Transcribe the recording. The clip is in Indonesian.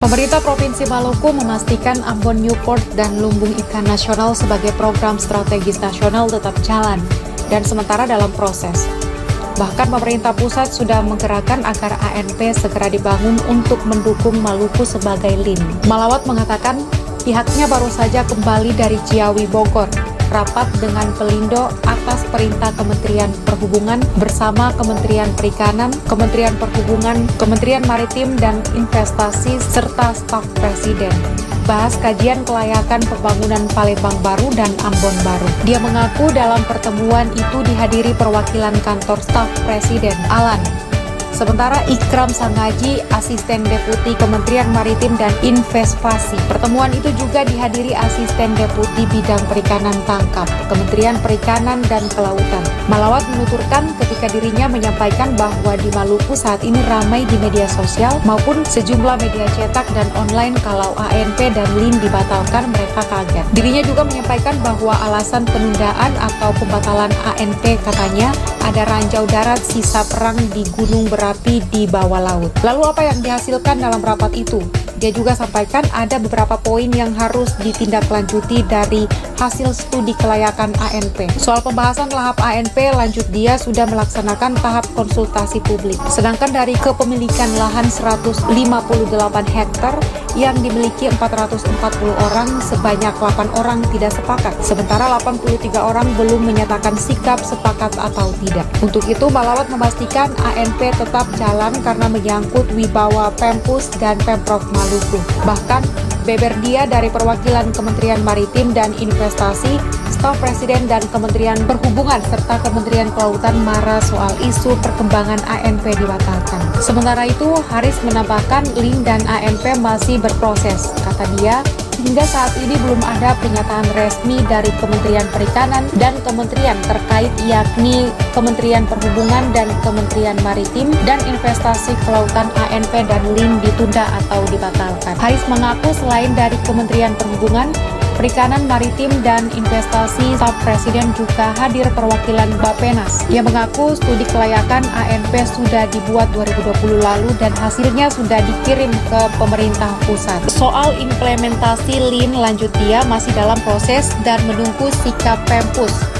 Pemerintah Provinsi Maluku memastikan Ambon Newport dan Lumbung Ikan Nasional sebagai program strategis nasional tetap jalan dan sementara dalam proses. Bahkan pemerintah pusat sudah menggerakkan agar ANP segera dibangun untuk mendukung Maluku sebagai LIN. Malawat mengatakan pihaknya baru saja kembali dari Ciawi, Bogor, rapat dengan Pelindo atas perintah Kementerian Perhubungan bersama Kementerian Perikanan, Kementerian Perhubungan, Kementerian Maritim dan Investasi, serta staf Presiden. Bahas kajian kelayakan pembangunan Palembang Baru dan Ambon Baru. Dia mengaku dalam pertemuan itu dihadiri perwakilan kantor staf Presiden, Alan. Sementara Ikram Sangaji, Asisten Deputi Kementerian Maritim dan Investasi. Pertemuan itu juga dihadiri Asisten Deputi Bidang Perikanan Tangkap, Kementerian Perikanan dan Kelautan. Malawat menuturkan ketika dirinya menyampaikan bahwa di Maluku saat ini ramai di media sosial maupun sejumlah media cetak dan online kalau ANP dan LIN dibatalkan, mereka kaget. Dirinya juga menyampaikan bahwa alasan penundaan atau pembatalan ANP katanya ada ranjau darat sisa perang di gunung berapi di bawah laut. Lalu apa yang dihasilkan dalam rapat itu? Dia juga sampaikan ada beberapa poin yang harus ditindaklanjuti dari hasil studi kelayakan ANP. Soal pembahasan lahap ANP, lanjut dia sudah melaksanakan tahap konsultasi publik. Sedangkan dari kepemilikan lahan 158 hektar yang dimiliki 440 orang, sebanyak 8 orang tidak sepakat. Sementara 83 orang belum menyatakan sikap sepakat atau tidak. Untuk itu, Malawat memastikan ANP tetap jalan karena menyangkut wibawa Pempus dan Pemprov Maluku. Bahkan, beber dia dari perwakilan Kementerian Maritim dan Investasi, staf Presiden dan Kementerian Perhubungan serta Kementerian Kelautan marah soal isu perkembangan ANP dibatalkan. Sementara itu, Haris menambahkan LIN dan ANP masih berproses. Kata dia, hingga saat ini belum ada pernyataan resmi dari Kementerian Perikanan dan Kementerian terkait, yakni Kementerian Perhubungan dan Kementerian Maritim dan Investasi Kelautan ANP dan LIN ditunda atau dibatalkan. Haris mengaku selain dari Kementerian Perhubungan, Perikanan, Maritim, dan Investasi, staf Presiden juga hadir perwakilan Bappenas. Ia mengaku studi kelayakan ANP sudah dibuat 2020 lalu dan hasilnya sudah dikirim ke pemerintah pusat. Soal implementasi LIN, lanjut dia, masih dalam proses dan menunggu sikap Pempus.